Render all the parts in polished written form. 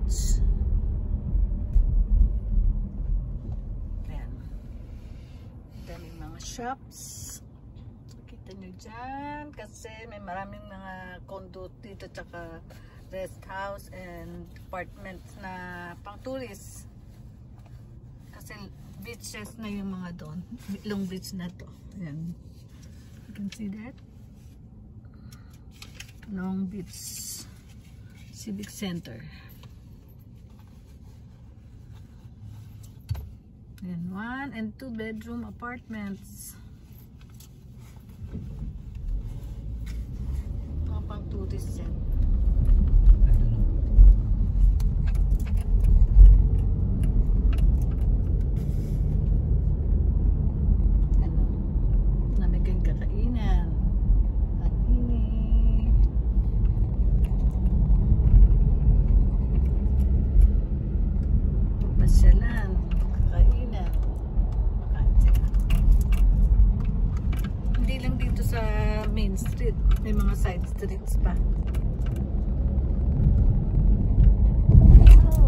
beach. Ayan. Daming mga shops. Kita nyo dyan. Kasi may maraming mga condo dito. Tsaka rest house and apartments na pang tourist. Kasi beaches na yung mga doon. Long beach na to. Ayan. You can see that. Long Beach Civic Center. And 1 and 2 bedroom apartments. Mga pang tourist yan. Ano? Namigay kakainan. Pasyalan, kakainan, makain sila. Hindi lang dito sa main street, may mga side streets pa.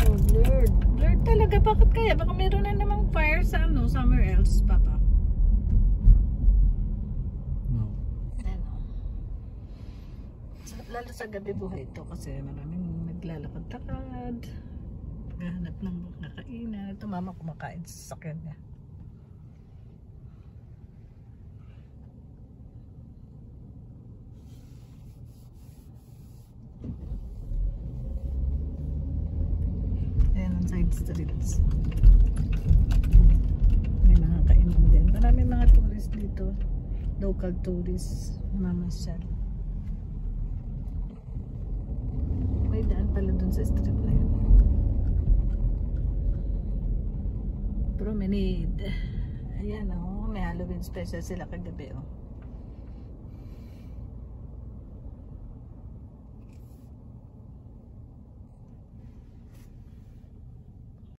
Oh, blurred. Blurred talaga. Bakit kaya? Baka meron na namang fire sa ano, somewhere else, Papa. No. Ano? Lalo sa gabi buhay ito kasi maraming naglalakad-lakad. Naghahanap ng nakainan. Ito mama kumakain sa sakyan niya. Ayan ang side streets. May mga kainan din. Maraming mga tourists dito. Local tourists. Mamasyal. May daan pala dun sa street na yun. Promenade. Ayan, oh, may Halloween special sila kagabi, oh.